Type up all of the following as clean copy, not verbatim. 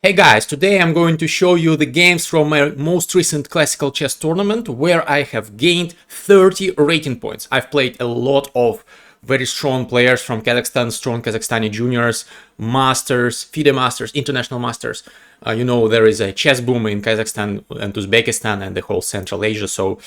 Hey guys, today I'm going to show you the games from my most recent classical chess tournament where I have gained 30 rating points. I've played a lot of very strong players from Kazakhstan, strong Kazakhstani juniors, masters, FIDE masters, international masters. You know, there is a chess boom in Kazakhstan and Uzbekistan and the whole Central Asia, so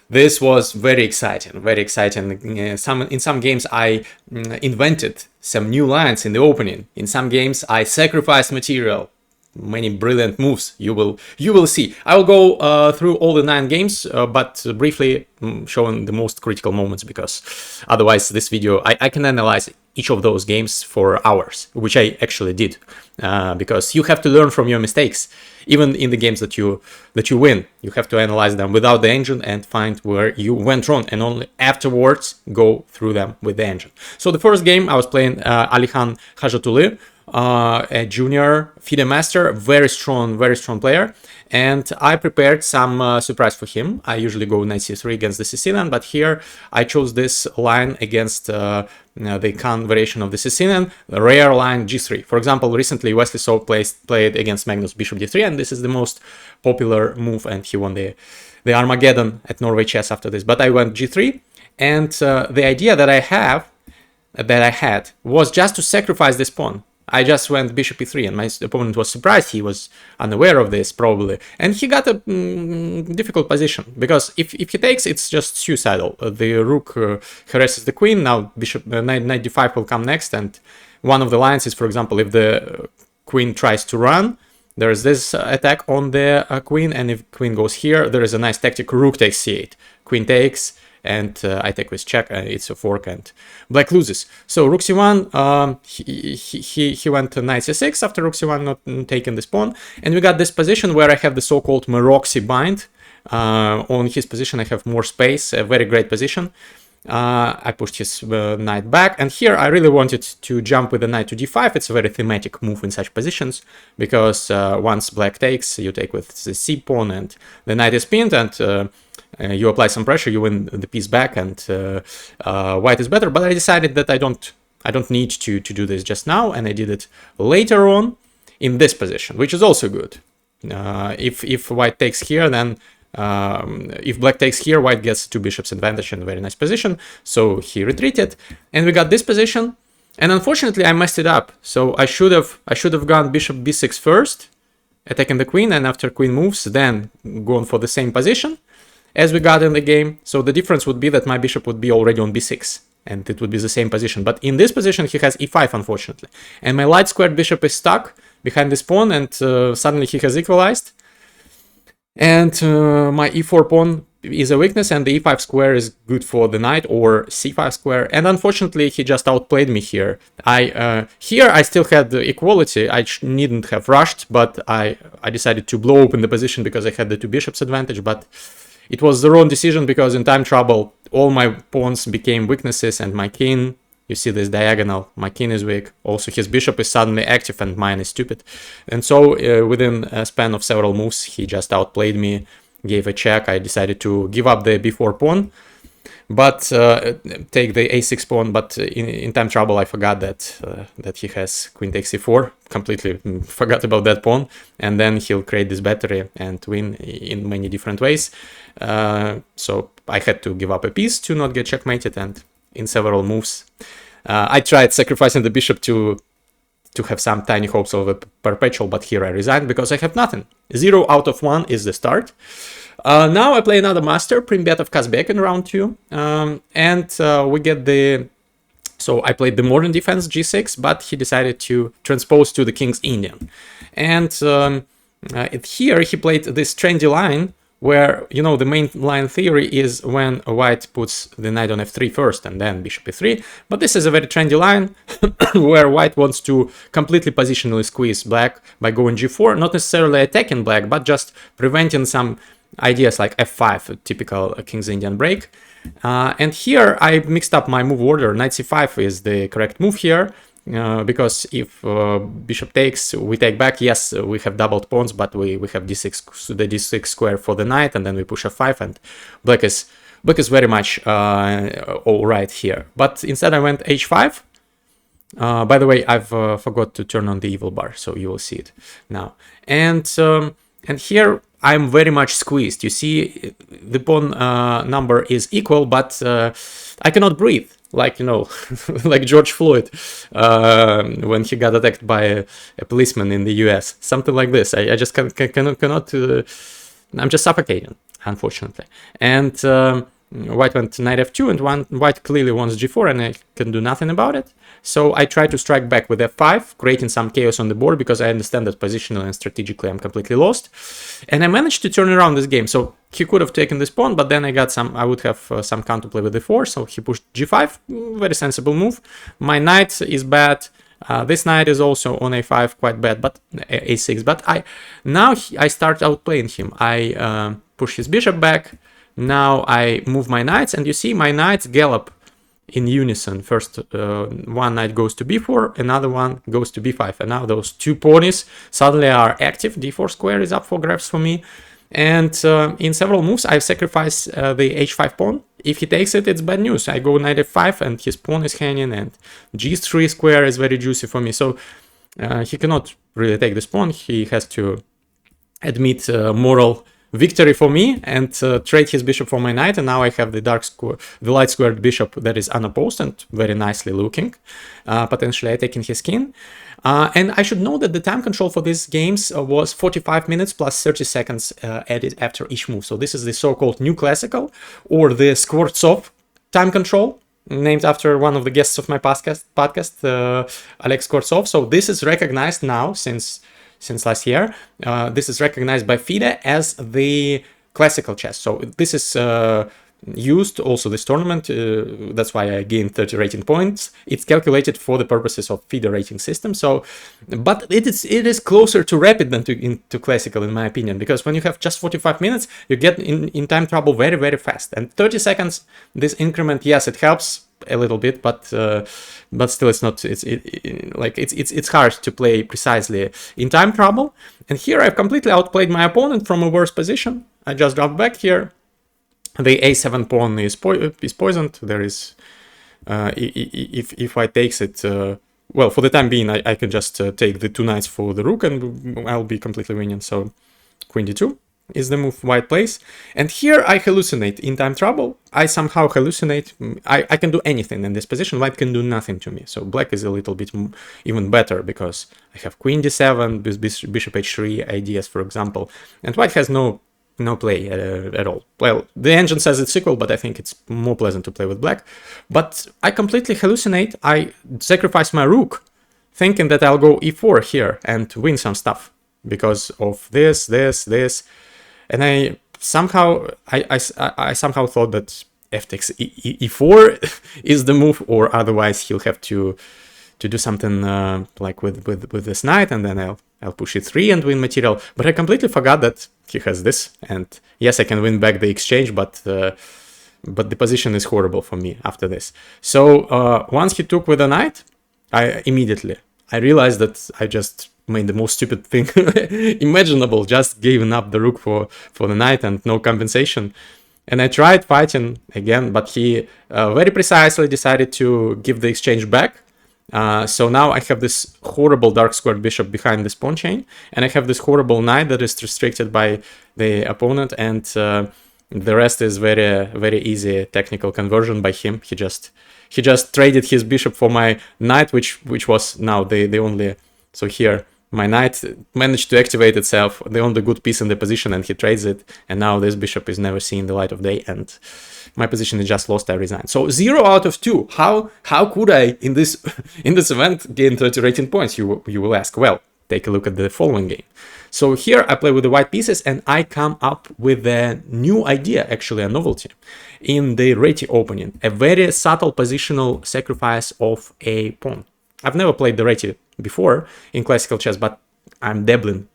this was very exciting, very exciting. In some games I invented some new lines in the opening. In some games I sacrificed material. Many brilliant moves you will see. I will go through all the 9 games, but briefly showing the most critical moments, because otherwise this video I can analyze each of those games for hours, which I actually did, because you have to learn from your mistakes. Even in the games that you win, you have to analyze them without the engine and find where you went wrong, and only afterwards go through them with the engine. So the first game I was playing Alihan Hajatuli, a junior FIDE master, very strong player, and I prepared some surprise for him. I usually go knight c3 against the Sicilian, but here I chose this line against the Khan variation of the Sicilian, the rare line g3. For example, recently Wesley So played against Magnus bishop d3, and this is the most popular move, and he won the Armageddon at Norway Chess after this. But I went g3, and the idea that I had was just to sacrifice this pawn. I just went bishop e3, and my opponent was surprised. He was unaware of this, probably, and he got a difficult position, because if he takes, it's just suicidal. The rook harasses the queen. Now bishop knight d5 will come next, and one of the lines is, for example, if the queen tries to run, there is this attack on the queen, and if queen goes here, there is a nice tactic: rook takes c8, queen takes, and I take with check, it's a fork, and black loses. So rook c1, he went to knight c6 after rook c1 not taking this pawn, and we got this position where I have the so-called Maroczy bind. On his position I have more space, a very great position. I pushed his knight back, and here I really wanted to jump with the knight to d5. It's a very thematic move in such positions, because once black takes, you take with the c pawn, and the knight is pinned, and you apply some pressure, you win the piece back, and white is better. But I decided that I don't need to do this just now, and I did it later on in this position, which is also good. If white takes here, then if black takes here, white gets 2 bishops advantage in a very nice position. So he retreated, and we got this position, and unfortunately I messed it up. So I should have gone bishop b6 first, attacking the queen, and after queen moves, then gone for the same position as we got in the game. So the difference would be that my bishop would be already on b6, and it would be the same position. But in this position he has e5, unfortunately, and my light squared bishop is stuck behind this pawn, and suddenly he has equalized, and my e4 pawn is a weakness, and the e5 square is good for the knight, or c5 square, and unfortunately he just outplayed me here. Here I still had the equality. I needn't have rushed, but I decided to blow open the position because I had the 2 bishops advantage, but it was the wrong decision, because in time trouble all my pawns became weaknesses, and my king, you see this diagonal, my king is weak. Also his bishop is suddenly active, and mine is stupid. And so within a span of several moves he just outplayed me, gave a check. I decided to give up the b4 pawn, but take the a6 pawn. But in time trouble I forgot that he has queen takes e4, completely forgot about that pawn, and then he'll create this battery and win in many different ways. So I had to give up a piece to not get checkmated, and in several moves I tried sacrificing the bishop to have some tiny hopes of a perpetual, but here I resigned because I have nothing. 0 out of 1 is the start. Now I play another master, Primbetov Kazbek, in round 2, and we get the... So I played the modern defense g6, but he decided to transpose to the King's Indian. And here he played this trendy line, where, you know, the main line theory is when white puts the knight on f3 first and then bishop e3. But this is a very trendy line where white wants to completely positionally squeeze black by going g4, not necessarily attacking black, but just preventing some ideas like f5, a typical King's Indian break. And here I mixed up my move order. Knight c5 is the correct move here, because if bishop takes, we take back. Yes, we have doubled pawns, but we have d6, the d6 square for the knight, and then we push f5, and black is very much all right here. But instead I went h5, By the way, I've forgot to turn on the evil bar, so you will see it now. And here I'm very much squeezed. You see, the pawn number is equal, but I cannot breathe. Like, you know, like George Floyd when he got attacked by a policeman in the US. Something like this. I just cannot I'm just suffocating, unfortunately. And white went knight f2, and white clearly wants g4, and I can do nothing about it. So I try to strike back with f5, creating some chaos on the board, because I understand that positionally and strategically I'm completely lost. And I managed to turn around this game. So he could have taken this pawn, but then I would have some counterplay with d4, so he pushed g5, very sensible move. My knight is bad. This knight is also on a5, quite bad, but a6. But now I start outplaying him. I push his bishop back. Now I move my knights, and you see my knights gallop in unison. First, one knight goes to b4, another one goes to b5, and now those two pawnies suddenly are active. d4 square is up for grabs for me, and in several moves I've sacrificed the h5 pawn. If he takes it, it's bad news. I go knight f5, and his pawn is hanging, and g3 square is very juicy for me. So he cannot really take this pawn. He has to admit moral victory for me and trade his bishop for my knight, and now I have the light squared bishop that is unopposed and very nicely looking, potentially attacking his king. And I should know that the time control for these games was 45 minutes plus 30 seconds added after each move. So this is the so-called new classical, or the Skvortsov time control, named after one of the guests of my podcast, Alex Skvortsov. So this is recognized now since last year. This is recognized by FIDE as the classical chess. So this is used also this tournament. That's why I gained 30 rating points. It's calculated for the purposes of FIDE rating system. So, but it is closer to rapid than to classical, in my opinion, because when you have just 45 minutes, you get in time trouble very, very fast. And 30 seconds, this increment, yes, it helps a little bit, but still it's not, it's hard to play precisely in time trouble. And here I've completely outplayed my opponent from a worse position. I just dropped back here. The a7 pawn is poisoned. There is, if white takes it, well, for the time being, I can just take the two knights for the rook, and I'll be completely winning. So queen d2 is the move white plays. And here I hallucinate in time trouble. I somehow hallucinate. I can do anything in this position. White can do nothing to me. So black is a little bit even better, because I have queen d7, bishop h3 ideas, for example. And white has no play at all. Well, the engine says it's equal, but I think it's more pleasant to play with black. But I completely hallucinate. I sacrifice my rook, thinking that I'll go e4 here and win some stuff because of this. And I somehow thought that f takes e4 is the move, or otherwise he'll have to do something like with this knight, and then I'll push e3 and win material. But I completely forgot that he has this, and yes, I can win back the exchange, but the position is horrible for me after this. So once he took with a knight, I realized that I just made the most stupid thing imaginable, just giving up the rook for the knight and no compensation. And I tried fighting again, but he very precisely decided to give the exchange back. So now I have this horrible dark squared bishop behind this pawn chain, and I have this horrible knight that is restricted by the opponent, and the rest is very, very easy technical conversion by him. He just traded his bishop for my knight, which was now the only. So here my knight managed to activate itself, the only good piece in the position, and he trades it, and now this bishop is never seeing the light of day, and my position is just lost. I resign. So 0 out of 2. How could I in this event gain 30 rating points? You will ask. Well, take a look at the following game. So here I play with the white pieces, and I come up with a new idea, actually a novelty, in the Rati opening, a very subtle positional sacrifice of a pawn. I've never played the Rati before in classical chess, but I'm dabbling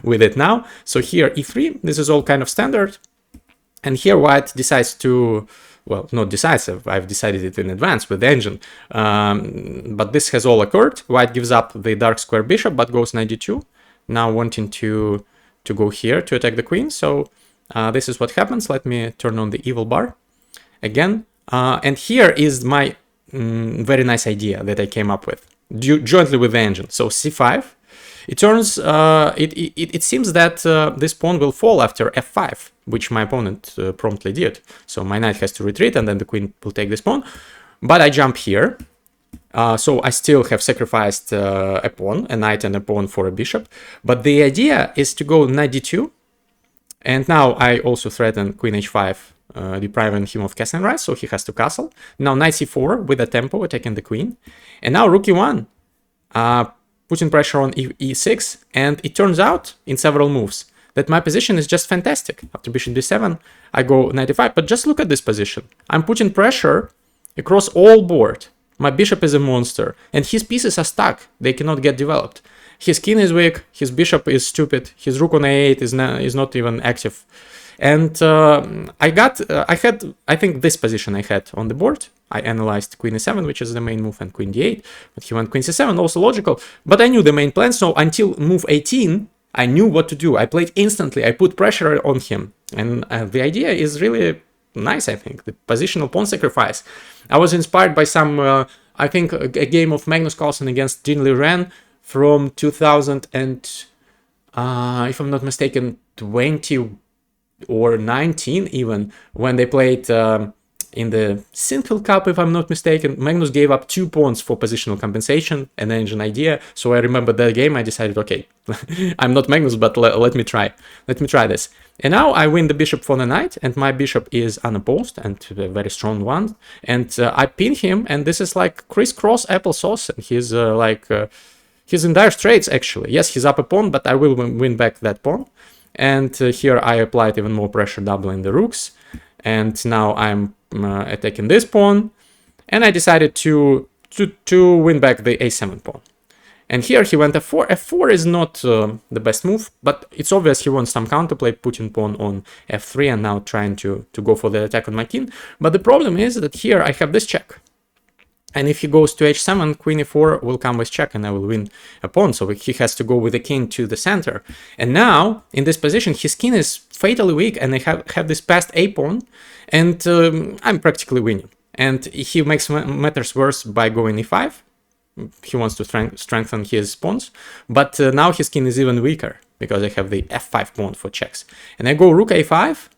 with it now. So here e3, this is all kind of standard. And here white decides to, well, not decisive, I've decided it in advance with the engine. But this has all occurred. White gives up the dark square bishop, but goes knight d2. Now wanting to go here to attack the queen. So this is what happens. Let me turn on the evil bar again. And here is my very nice idea that I came up with jointly with the engine. So c5. It turns. It seems that this pawn will fall after f5, which my opponent promptly did. So my knight has to retreat, and then the queen will take this pawn. But I jump here. So I still have sacrificed a pawn, a knight and a pawn for a bishop. But the idea is to go knight d2. And now I also threaten queen h5, depriving him of castling rights, so he has to castle. Now knight c4 with a tempo, attacking the queen. And now rook e1, putting pressure on e6. And it turns out, in several moves, that my position is just fantastic. After bishop d7, I go knight e5. But just look at this position. I'm putting pressure across all board. My bishop is a monster, and his pieces are stuck. They cannot get developed. His king is weak, his bishop is stupid, his rook on a8 is not even active. And I think this position I had on the board. I analyzed queen e7, which is the main move, and queen d8, but he went queen c7, also logical. But I knew the main plan, so until move 18, I knew what to do. I played instantly, I put pressure on him. And the idea is really nice, I think, the positional pawn sacrifice. I was inspired by some, I think, a game of Magnus Carlsen against Jean Liren from 2000 and, if I'm not mistaken, 20 or 19 even, when they played in the Sinfield Cup, if I'm not mistaken. Magnus gave up 2 pawns for positional compensation, an engine idea. So I remember that game. I decided, okay, I'm not Magnus, but let me try. Let me try this. And now I win the bishop for the knight, and my bishop is unopposed, and a very strong one. And I pin him, and this is like crisscross applesauce. And he's he's in dire straits, actually. Yes, he's up a pawn, but I will win back that pawn. And here I applied even more pressure, doubling the rooks. And now I'm attacking this pawn. And I decided to win back the a7 pawn. And here he went f4. f4 is not the best move, but it's obvious he wants some counterplay, putting pawn on f3 and now trying to go for the attack on my king. But the problem is that here I have this check. And if he goes to h7, queen e4 will come with check and I will win a pawn. So he has to go with the king to the center. And now, in this position, his king is fatally weak and I have this passed a pawn. And I'm practically winning. And he makes matters worse by going e5. He wants to strengthen his pawns. But now his king is even weaker because I have the f5 pawn for checks. And I go rook a5.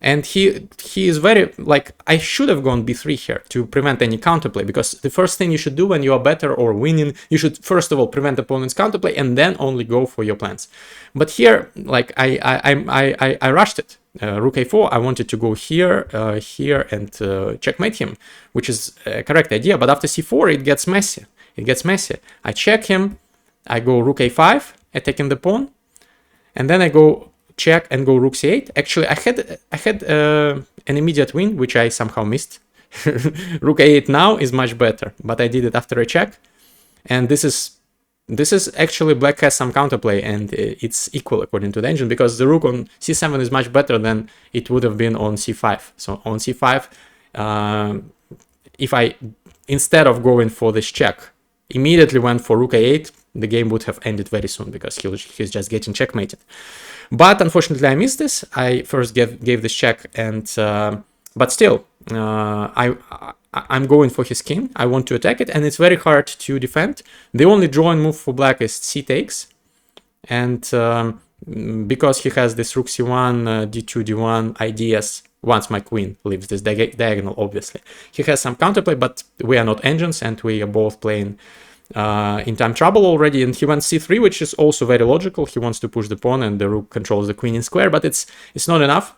And he is very, like, I should have gone b3 here to prevent any counterplay, because the first thing you should do when you are better or winning, you should first of all prevent opponent's counterplay and then only go for your plans. But here, like, I rushed it. Rook a4, I wanted to go here, here, and checkmate him, which is a correct idea. But after c4, it gets messy. It gets messy. I check him, I go rook a5, attacking the pawn, and then I go check and go rook c8. Actually, I had an immediate win, which I somehow missed. Rook a8 now is much better, but I did it after a check. And this is actually black has some counterplay, and it's equal according to the engine, because the rook on c7 is much better than it would have been on c5. So on c5, if I, instead of going for this check, immediately went for rook a8, the game would have ended very soon, because he's just getting checkmated. But unfortunately, I missed this. I first gave this check, and but still, I'm going for his king. I want to attack it, and it's very hard to defend. The only drawing move for black is c takes, and because he has this rook c1, d2, d1 ideas, once my queen leaves this diagonal, obviously. He has some counterplay, but we are not engines, and we are both playing in time trouble already. And he went c3, which is also very logical. He wants to push the pawn, and the rook controls the queen in square, but it's not enough.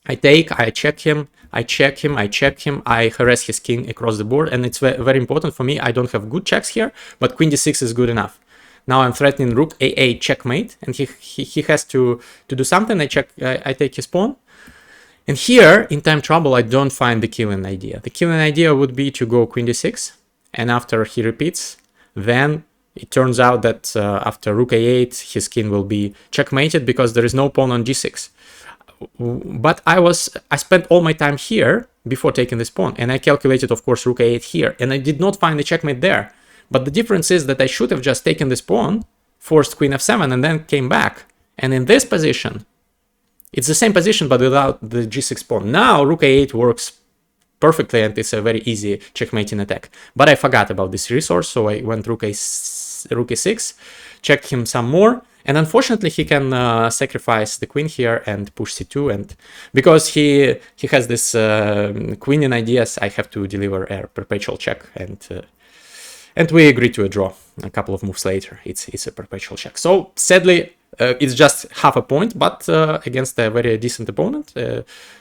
I take, I check him, I check him, I check him, I harass his king across the board, and it's very important for me. I don't have good checks here, but queen d6 is good enough. Now I'm threatening rook a8 checkmate, and he has to do something. I take his pawn. And here, in time trouble, I don't find the killing idea. The killing idea would be to go queen d6, and after he repeats, then it turns out that after rook a8, his king will be checkmated because there is no pawn on g6. But I spent all my time here before taking this pawn, and I calculated, of course, rook a8 here, and I did not find the checkmate there. But the difference is that I should have just taken this pawn, forced queen f7, and then came back. And in this position, it's the same position, but without the g6 pawn. Now rook a8 works perfectly, and it's a very easy checkmating attack. But I forgot about this resource, so I went rook e6, checked him some more, and unfortunately he can sacrifice the queen here and push c2, and because he has this queen in ideas, I have to deliver a perpetual check, and we agree to a draw. A couple of moves later, it's a perpetual check. So sadly, it's just half a point, but against a very decent opponent,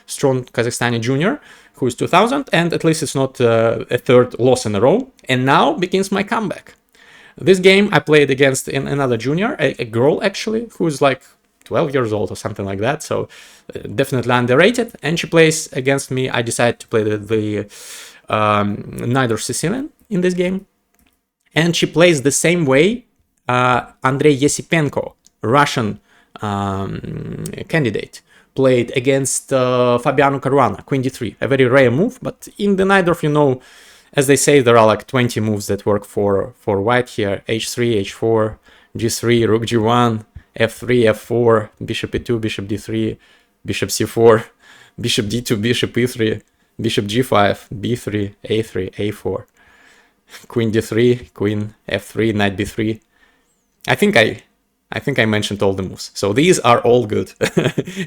strong Kazakhstani junior, who is 2000, and at least it's not a third loss in a row. And now begins my comeback. This game I played against another junior, a girl actually, who is like 12 years old or something like that, so definitely underrated. And she plays against me. I decided to play the Najdorf Sicilian in this game. And she plays the same way Andrei Yesipenko, Russian candidate, played against Fabiano Caruana, queen d3, a very rare move, but in the Najdorf, you know, as they say, there are like 20 moves that work for white here: h3, h4, g3, rook g1, f3, f4, bishop e2, bishop d3, bishop c4, bishop d2, bishop e3, bishop g5, b3, a3, a4, queen d3, queen f3, knight b3. I think I mentioned all the moves. So these are all good.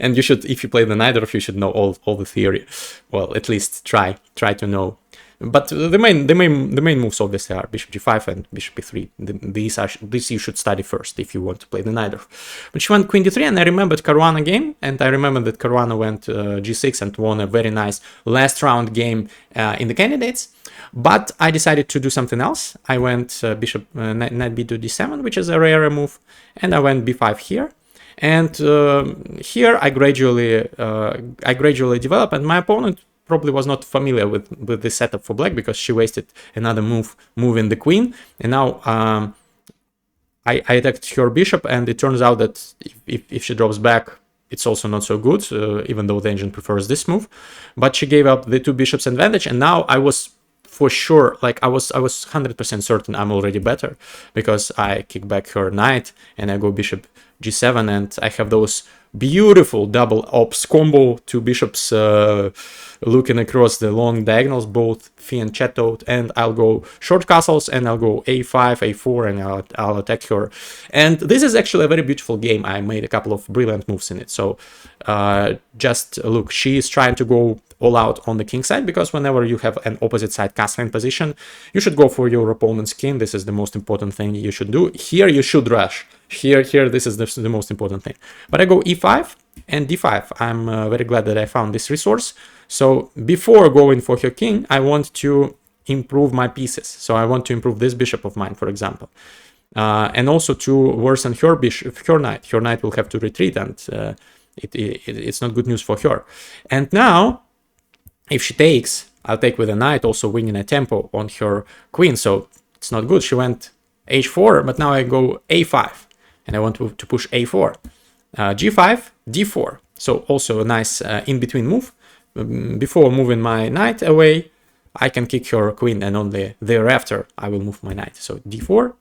And you should, if you play the Najdorf, you should know all the theory. Well, at least try to know. But the main moves obviously are bishop g5 and bishop e3. These you should study first if you want to play the Najdorf. But she went queen d3, and I remembered Caruana game, and I remember that Caruana went g6 and won a very nice last round game in the candidates. But I decided to do something else. I went knight b2 d7, which is a rare move, and I went b5 here. And here I gradually develop, and my opponent probably was not familiar with this setup for black, because she wasted another move moving the queen, and now I attacked her bishop, and it turns out that if she drops back, it's also not so good, even though the engine prefers this move. But she gave up the two bishops advantage, and now I was for sure, like I was 100% certain I'm already better, because I kick back her knight and I go bishop g7, and I have those beautiful double ops combo, two bishops looking across the long diagonals, both phi and chatted, and I'll go short castles, and I'll go a5, a4, and I'll attack her. And this is actually a very beautiful game. I made a couple of brilliant moves in it. So just look, she is trying to go all out on the king side, because whenever you have an opposite side castling position, you should go for your opponent's king. This is the most important thing you should do. Here you should rush. Here, this is the most important thing. But I go e5 and d5. I'm very glad that I found this resource. So before going for her king, I want to improve my pieces. So I want to improve this bishop of mine, for example. And also to worsen her bishop, her knight. Her knight will have to retreat, and it's not good news for her. And now, if she takes, I'll take with a knight, also winning a tempo on her queen. So it's not good. She went h4, but now I go a5, and I want to push a4, g5, d4. So also a nice in-between move. Before moving my knight away, I can kick her queen, and only thereafter I will move my knight. So d4,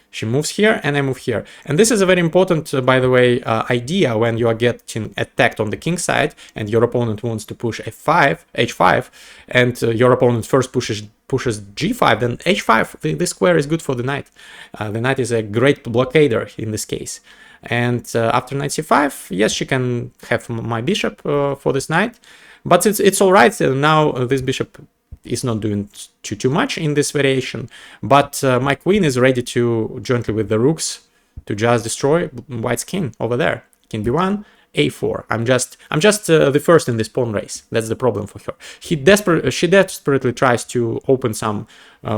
she moves here, and I move here. And this is a very important, by the way, idea when you are getting attacked on the king side, and your opponent wants to push h5, and your opponent first pushes g5, then h5, this square is good for the knight. The knight is a great blockader in this case. And after knight c5, yes, she can have my bishop for this knight, but it's all right. Now this bishop is not doing too much in this variation, but my queen is ready to, jointly with the rooks, to just destroy white's king over there. King b1, a4. I'm just the first in this pawn race. That's the problem for her. She desperately tries to open some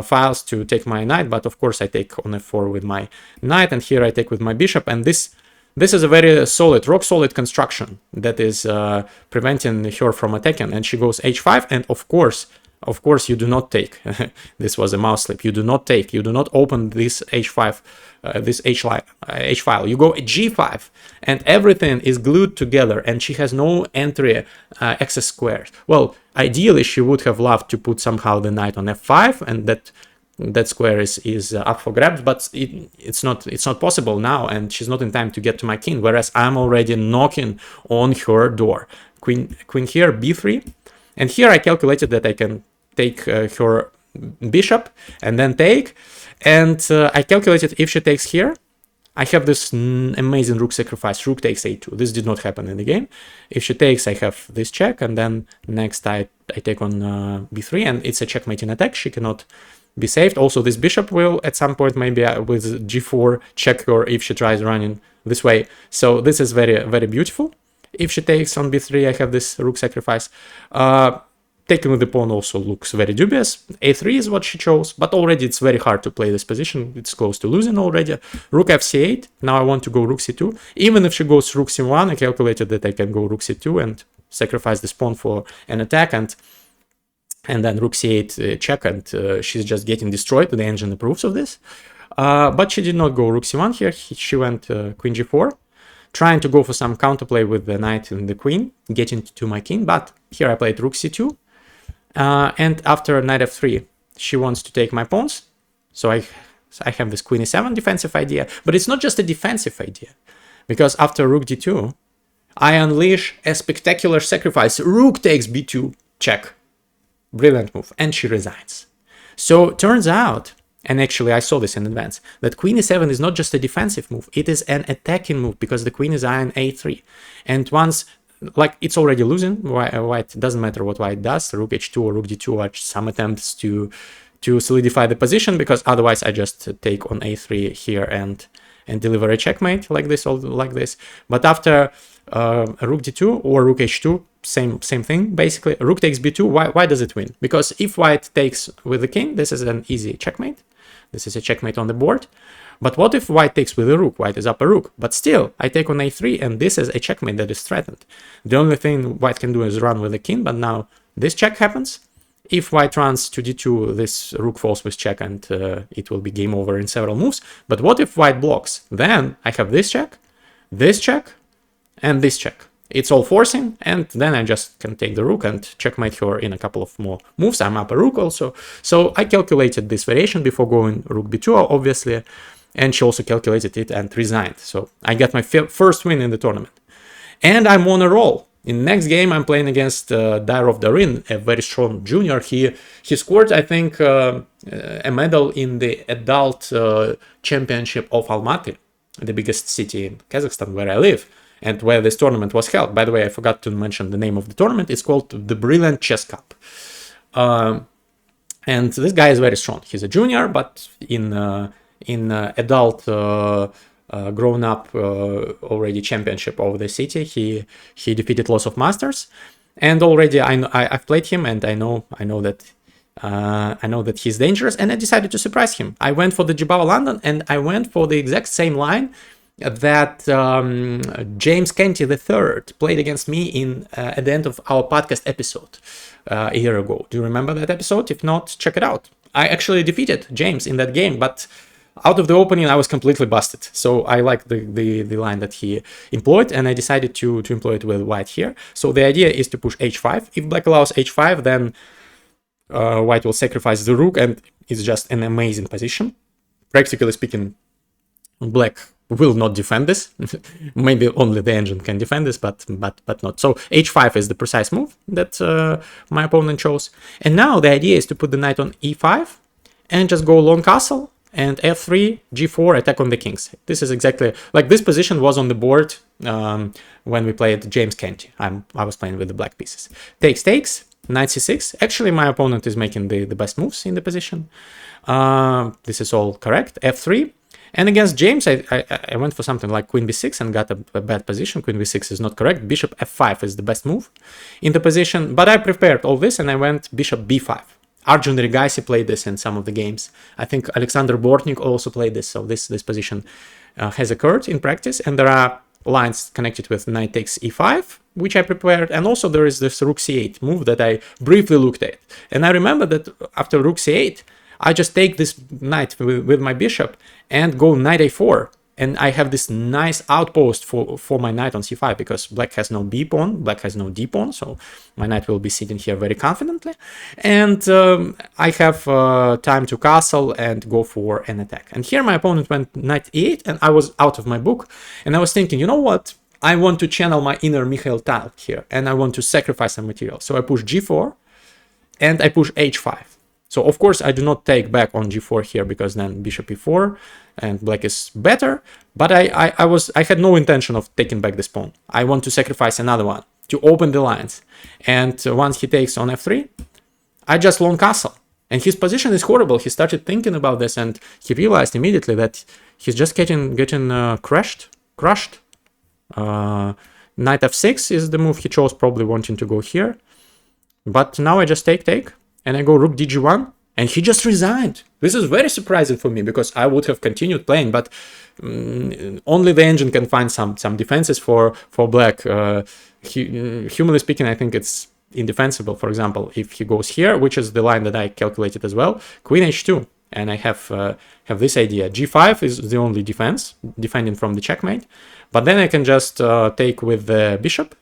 files to take my knight, but of course I take on f4 with my knight, and here I take with my bishop, and this is a very solid, rock solid construction that is preventing her from attacking. And she goes h5, and of course you do not take. This was a mouse slip. You do not take. You do not open this h5, this h file. You go g5, and everything is glued together, and she has no entry access squares. Well, ideally she would have loved to put somehow the knight on f5, and that square is up for grabs, but it's not possible now, and she's not in time to get to my king, whereas I'm already knocking on her door. Queen here, b3. And here I calculated that I can take her bishop and then take. And I calculated if she takes here, I have this amazing rook sacrifice. Rook takes a2. This did not happen in the game. If she takes, I have this check, and then next I take on b3, and it's a checkmating attack. She cannot be saved. Also, this bishop will at some point maybe with g4 check her if she tries running this way. So this is very, very beautiful. If she takes on b3, I have this rook sacrifice. Taking with the pawn also looks very dubious. a3 is what she chose, but already it's very hard to play this position. It's close to losing already. Rook fc8. Now I want to go rook c2. Even if she goes rook c1, I calculated that I can go rook c2 and sacrifice this pawn for an attack, and then rook c8 check, and she's just getting destroyed. The engine approves of this. But she did not go rook c1 here. She went queen g4. Trying to go for some counterplay with the knight and the queen, getting to my king, but here I played rook c2. And after knight f3, she wants to take my pawns. So I have this queen e7 defensive idea, but it's not just a defensive idea, because after rook d2, I unleash a spectacular sacrifice. Rook takes b2, check. Brilliant move, and she resigns. So turns out, and actually I saw this in advance, that queen e7 is not just a defensive move, it is an attacking move, because the queen is on a3. And once, like, it's already losing, white, doesn't matter what white does, rook h2 or rook d2 are some attempts to solidify the position, because otherwise I just take on a3 here and deliver a checkmate like this or like this. But after rook d2 or rook h2, same thing basically. Rook takes b2. Why does it win? Because if white takes with the king, this is an easy checkmate. This is a checkmate on the board. But what if white takes with a rook? White is up a rook, but still I take on a3, and this is a checkmate that is threatened. The only thing white can do is run with the king, but now this check happens. If white runs to d2, this rook falls with check, and it will be game over in several moves. But what if white blocks? Then I have this check, and this check. It's all forcing, and then I just can take the rook and checkmate her in a couple of more moves. I'm up a rook also. So I calculated this variation before going rook b2, obviously, and she also calculated it and resigned. So I got my first win in the tournament. And I'm on a roll. In the next game, I'm playing against Najdorf Sicilian, a very strong junior. He scored, I think, a medal in the adult championship of Almaty, the biggest city in Kazakhstan where I live, and where this tournament was held. By the way, I forgot to mention the name of the tournament. It's called the Brilliant Chess Cup. And this guy is very strong. He's a junior, but in adult grown-up already championship of the city, he defeated lots of masters. And already I've played him, and I know that he's dangerous, and I decided to surprise him. I went for the Jibava London, and I went for the exact same line that James Canty III played against me at the end of our podcast episode a year ago. Do you remember that episode? If not, check it out. I actually defeated James in that game, but out of the opening I was completely busted. So I like the line that he employed, and I decided to employ it with white here. So the idea is to push h5. If black allows h5, then white will sacrifice the rook, and it's just an amazing position. Practically speaking, black will not defend this. Maybe only the engine can defend this, but not. So h5 is the precise move that my opponent chose. And now the idea is to put the knight on e5 and just go long castle and f3, g4, attack on the kings. This is exactly like this position was on the board when we played James Canty. I was playing with the black pieces. Takes, knight c6. Actually, my opponent is making the best moves in the position. This is all correct. f3. And against James, I went for something like queen b6 and got a bad position. Queen b6 is not correct. Bishop f5 is the best move in the position. But I prepared all this, and I went bishop b5. Arjun Rigaisi played this in some of the games. I think Alexander Bortnik also played this. So this position has occurred in practice. And there are lines connected with knight takes e5, which I prepared. And also there is this rook c8 move that I briefly looked at. And I remember that after rook c8, I just take this knight with my bishop and go knight a4. And I have this nice outpost for my knight on c5, because black has no b pawn, black has no d pawn, so my knight will be sitting here very confidently. And I have time to castle and go for an attack. And here my opponent went knight e8, and I was out of my book. And I was thinking, you know what? I want to channel my inner Mikhail Tal here, and I want to sacrifice some material. So I push g4, and I push h5. So of course I do not take back on g4 here, because then bishop e4 and black is better. But I had no intention of taking back this pawn. I want to sacrifice another one to open the lines. And once he takes on f3, I just long castle. And his position is horrible. He started thinking about this, and he realized immediately that he's just getting crushed. Knight f6 is the move he chose, probably wanting to go here. But now I just take, and I go rook dg1, and he just resigned. This is very surprising for me, because I would have continued playing, but only the engine can find some defenses for black. Humanly speaking, I think it's indefensible. For example, if he goes here, which is the line that I calculated as well, queen h2, and I have this idea. g5 is the only defense, defending from the checkmate, but then I can just take with the bishop.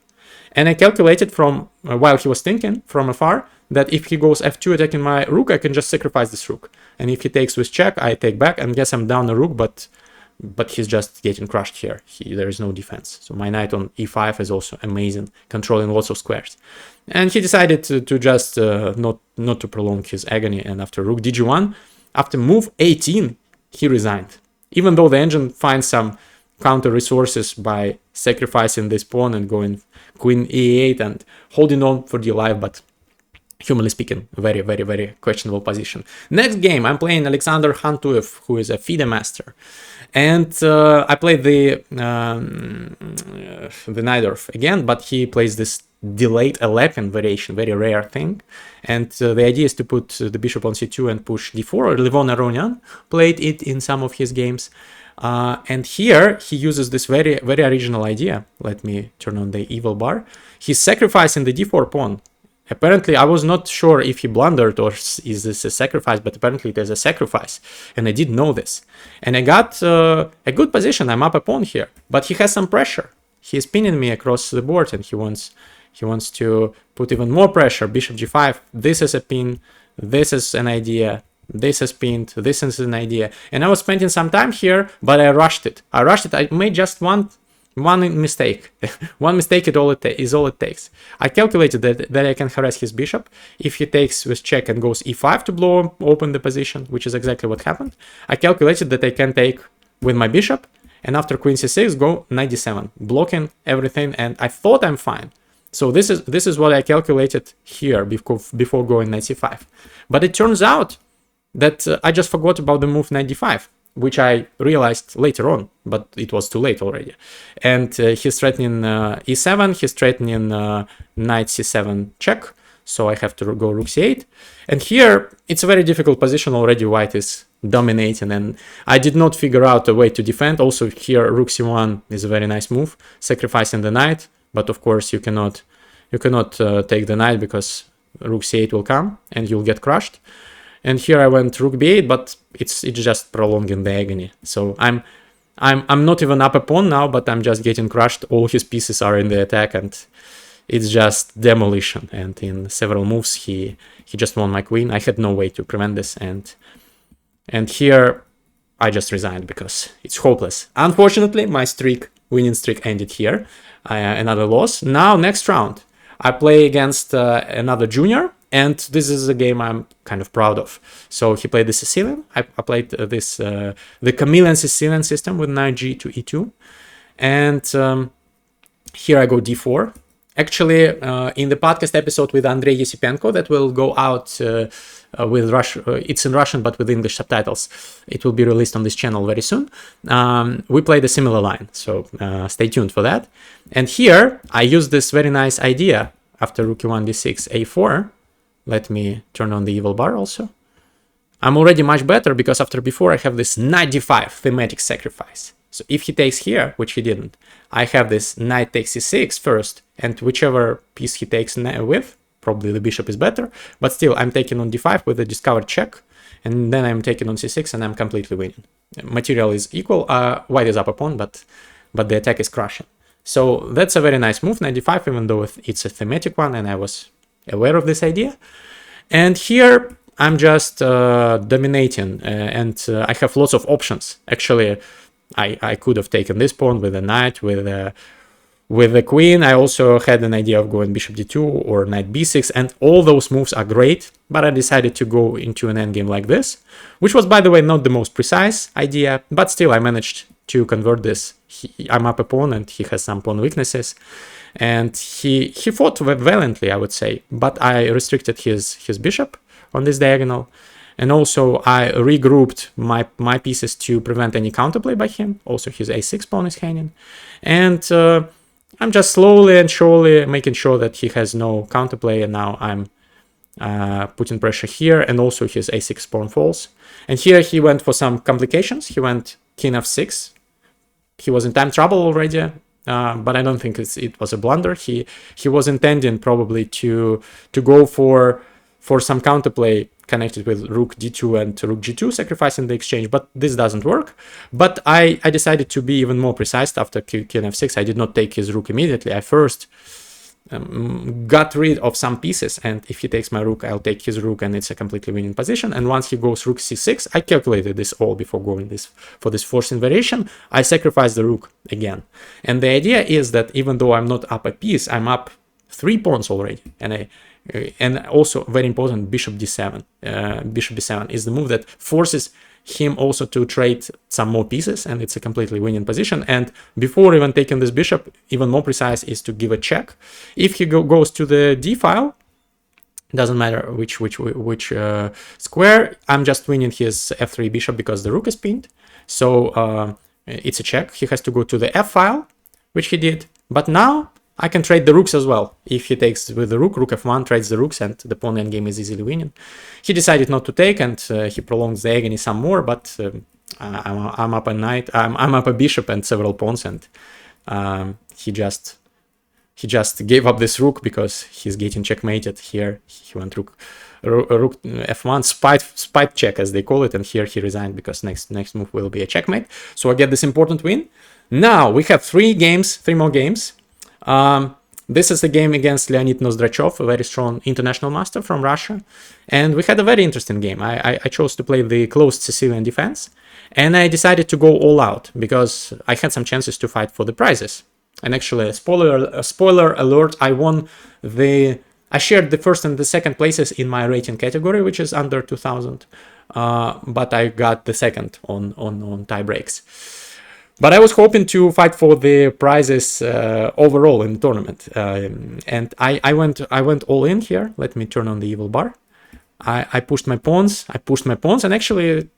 And I calculated from, while he was thinking from afar, that if he goes f2 attacking my rook, I can just sacrifice this rook. And if he takes with check, I take back, and yes, I'm down a rook, but he's just getting crushed here. There is no defense. So my knight on e5 is also amazing, controlling lots of squares. And he decided to just not to prolong his agony. And after rook dg1, after move 18, he resigned. Even though the engine finds some counter resources by sacrificing this pawn and going queen e8 and holding on for the life, but humanly speaking, very, very, very questionable position. Next game, I'm playing Alexander Hantuev, who is a FIDE master. And I played the Najdorf again, but he plays this delayed Alapin variation, very rare thing. And the idea is to put the bishop on c2 and push d4, or Levon Aronian played it in some of his games. And here he uses this very, very original idea. Let me turn on the evil bar. He's sacrificing the d4 pawn. Apparently, I was not sure if he blundered or is this a sacrifice, but apparently there's a sacrifice. And I didn't know this. And I got a good position. I'm up a pawn here, but he has some pressure. He's pinning me across the board, and he wants to put even more pressure. Bishop g5. This is a pin. This is an idea. This is pinned. This is an idea. And I was spending some time here, but I rushed it. I made just one mistake. One mistake is all it takes. I calculated that I can harass his bishop if he takes with check and goes e5 to blow open the position, which is exactly what happened. I calculated that I can take with my bishop, and after queen c6 go knight d7, blocking everything, and I thought I'm fine. So this is what I calculated here before going knight c5. But it turns out that I just forgot about the move knight d5, which I realized later on, but it was too late already. And he's threatening e7, he's threatening knight c7 check, so I have to go rook c8. And here, it's a very difficult position already. White is dominating, and I did not figure out a way to defend. Also here, rook c1 is a very nice move, sacrificing the knight, but of course you cannot take the knight, because rook c8 will come and you'll get crushed. And here I went rook b8, but it's just prolonging the agony. So I'm not even up a pawn now, but I'm just getting crushed. All his pieces are in the attack, and it's just demolition. And in several moves, he just won my queen. I had no way to prevent this, and here I just resigned because it's hopeless. Unfortunately, my winning streak ended here. Another loss. Now next round, I play against another junior. And this is a game I'm kind of proud of. So he played the Sicilian. I played the Chameleon Sicilian system with knight g to e2. And here I go d4. Actually, in the podcast episode with Andrei Yesipenko that will go out with Russian, it's in Russian but with English subtitles. It will be released on this channel very soon. We played a similar line, so stay tuned for that. And here I use this very nice idea after rook e1 d6 a4. Let me turn on the evil bar also. I'm already much better, because after before I have this knight d5 thematic sacrifice. So if he takes here, which he didn't, I have this knight takes c6 first, and whichever piece he takes with, probably the bishop is better, but still I'm taking on d5 with a discovered check, and then I'm taking on c6 and I'm completely winning. Material is equal, white is up a pawn, but the attack is crushing. So that's a very nice move, knight d5, even though it's a thematic one, and I was aware of this idea. And here I'm just dominating, and I have lots of options. Actually, I could have taken this pawn with a knight, with With the queen, I also had an idea of going bishop d2 or knight b6, and all those moves are great, but I decided to go into an endgame like this, which was, by the way, not the most precise idea, but still I managed to convert this. I'm up a pawn and he has some pawn weaknesses, and he fought valiantly, I would say, but I restricted his bishop on this diagonal, and also I regrouped my pieces to prevent any counterplay by him. Also his a6 pawn is hanging, and I'm just slowly and surely making sure that he has no counterplay, and now I'm putting pressure here, and also his a6 pawn falls. And here he went for some complications. He went king f6. He was in time trouble already, but I don't think it was a blunder. He was intending probably to go for some counterplay connected with rook d2 and rook g2, sacrificing the exchange, but this doesn't work. But I decided to be even more precise after king f6. I did not take his rook immediately. I first got rid of some pieces, and if he takes my rook, I'll take his rook, and it's a completely winning position. And once he goes rook c6, I calculated this all before going for this forcing variation. I sacrifice the rook again, and the idea is that even though I'm not up a piece, I'm up 3 pawns already, and also very important, bishop d7. Bishop d7 is the move that forces him also to trade some more pieces, and it's a completely winning position. And before even taking this bishop, even more precise is to give a check. If he goes to the d file, doesn't matter which square, I'm just winning his f3 bishop because the rook is pinned. So it's a check. He has to go to the f file, which he did. But now I can trade the rooks as well. If he takes with the rook f1 trades the rooks, and the pawn endgame is easily winning. He decided not to take, and he prolongs the agony some more, but I'm up a knight, I'm up a bishop and several pawns, and he just gave up this rook because he's getting checkmated here. He went rook f1, spite check as they call it, and here he resigned because next move will be a checkmate. So I get this important win. Now we have 3 more games. This is a game against Leonid Nozdrachov, a very strong international master from Russia. And we had a very interesting game. I chose to play the closed Sicilian defense, and I decided to go all out because I had some chances to fight for the prizes. And actually, spoiler alert, I shared the first and the second places in my rating category, which is under 2000, but I got the second on tie breaks. But I was hoping to fight for the prizes overall in the tournament, and I went all in here. Let me turn on the evil bar. I pushed my pawns. And actually,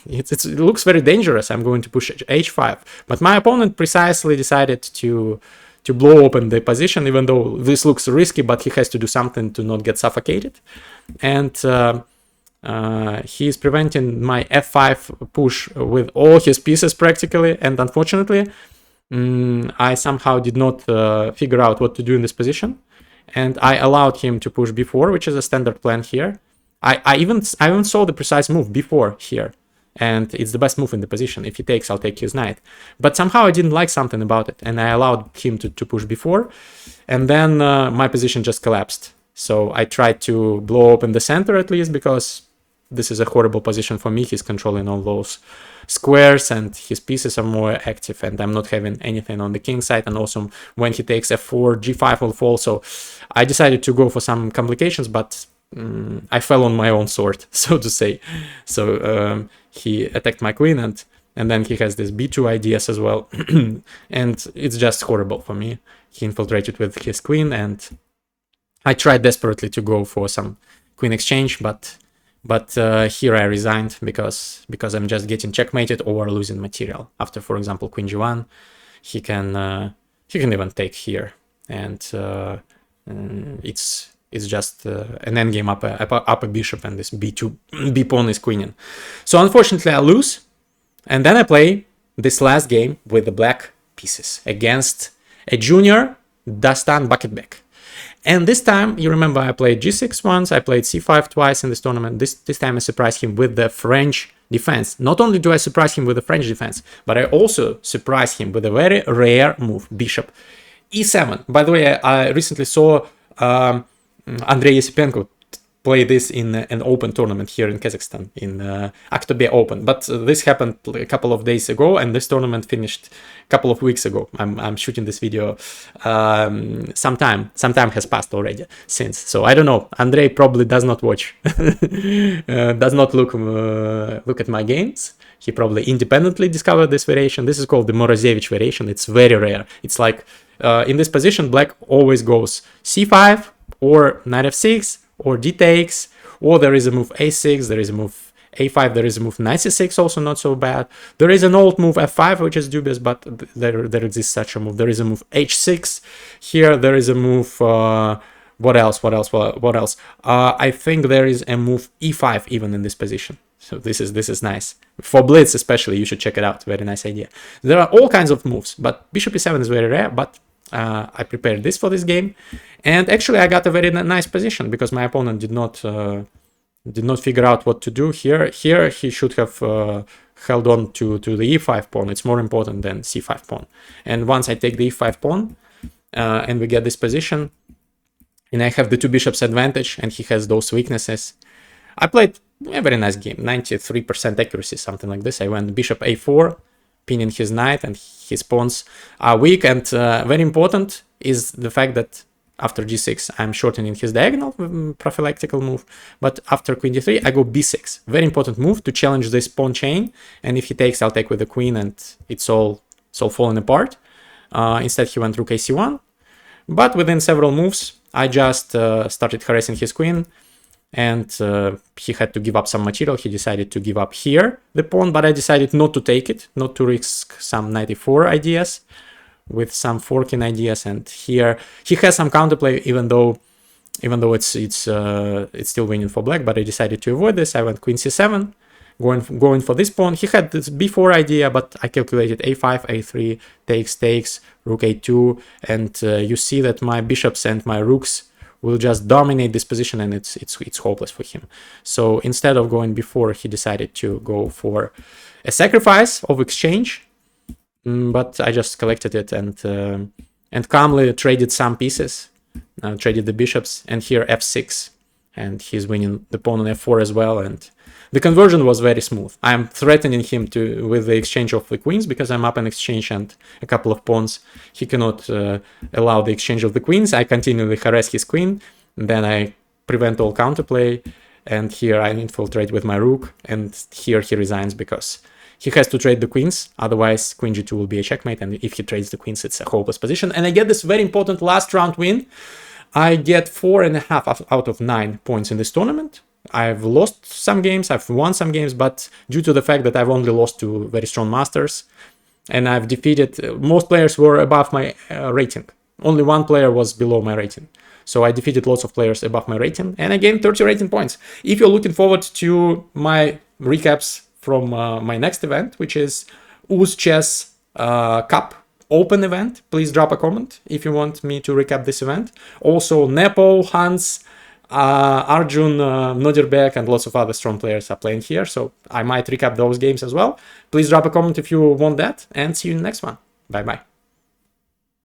it looks very dangerous. I'm going to push h5, but my opponent precisely decided to blow open the position, even though this looks risky. But he has to do something to not get suffocated, and he is preventing my f5 push with all his pieces practically, and unfortunately I somehow did not figure out what to do in this position, and I allowed him to push b4, which is a standard plan here. I even saw the precise move before here, and it's the best move in the position. If he takes, I'll take his knight, but somehow I didn't like something about it, and I allowed him to push b4, and then my position just collapsed. So I tried to blow open the center at least, because this is a horrible position for me. He's controlling all those squares and his pieces are more active, and I'm not having anything on the king side. And also when he takes f4, g5 will fall. So I decided to go for some complications, but I fell on my own sword, so to say. So he attacked my queen, and then he has this b2 ideas as well. And it's just horrible for me. He infiltrated with his queen, and I tried desperately to go for some queen exchange, but here I resigned because I'm just getting checkmated or losing material. After, for example, queen g1, he can even take here, and it's just an endgame up a bishop, and this b pawn is queening. So unfortunately I lose, and then I play this last game with the black pieces against a junior Dastan Bucketback. And this time, you remember, I played g6 once, I played c5 twice in this tournament. This time I surprised him with the French defense. Not only do I surprise him with the French defense, but I also surprise him with a very rare move, bishop e7. By the way, I recently saw Andrei Yesipenko play this in an open tournament here in Kazakhstan, in Aktobe Open. But this happened a couple of days ago, and this tournament finished a couple of weeks ago. I'm shooting this video. Some time has passed already since. So I don't know. Andrei probably does not watch, does not look at my games. He probably independently discovered this variation. This is called the Morozevich variation. It's very rare. It's like in this position, black always goes c5 or knight f6 or d takes, or there is a move a6, there is a move a5, there is a move knight c6, also not so bad. There is an old move f5, which is dubious, but there exists such a move. There is a move h6. Here there is a move, what else? I think there is a move e5 even in this position. So this is nice. For blitz especially, you should check it out. Very nice idea. There are all kinds of moves, but bishop e7 is very rare, but I prepared this for this game. And actually I got a very nice position because my opponent did not figure out what to do here. Here he should have held on to the e5 pawn. It's more important than c5 pawn. And once I take the e5 pawn and we get this position, and I have the two bishops advantage and he has those weaknesses, I played a very nice game, 93% accuracy, something like this. I went bishop a4, pinning his knight, and his pawns are weak. And very important is the fact that after g6, I'm shortening his diagonal, prophylactical move. But after queen d3, I go b6. Very important move to challenge this pawn chain. And if he takes, I'll take with the queen, and it's all falling apart. Instead, he went rook ac1. But within several moves, I just started harassing his queen. And he had to give up some material. He decided to give up here the pawn, but I decided not to take it, not to risk some knight e4 ideas with some forking ideas. And here he has some counterplay, even though it's still winning for black. But I decided to avoid this. I went queen c7, going for this pawn. He had this b4 idea, but I calculated a5, a3, takes, rook a2, and you see that my bishops and my rooks will just dominate this position, and it's hopeless for him. So instead of going before, he decided to go for a sacrifice of exchange, but I just collected it and calmly traded some pieces, traded the bishops, and here f6, and he's winning the pawn on f4 as well, and the conversion was very smooth. I'm threatening him with the exchange of the queens because I'm up in exchange and a couple of pawns. He cannot allow the exchange of the queens. I continually harass his queen. Then I prevent all counterplay. And here I infiltrate with my rook. And here he resigns because he has to trade the queens. Otherwise, queen g2 will be a checkmate. And if he trades the queens, it's a hopeless position. And I get this very important last round win. I get 4.5 out of 9 points in this tournament. I've lost some games, I've won some games, but due to the fact that I've only lost to very strong masters, and I've defeated, most players were above my rating. Only one player was below my rating. So I defeated lots of players above my rating, and I gained 30 rating points. If you're looking forward to my recaps from my next event, which is Uz Chess Cup Open event, please drop a comment if you want me to recap this event. Also, Nepo, Hans, Arjun, Noderbek, and lots of other strong players are playing here, so I might recap those games as well. Please drop a comment if you want that, and see you in the next one. Bye bye.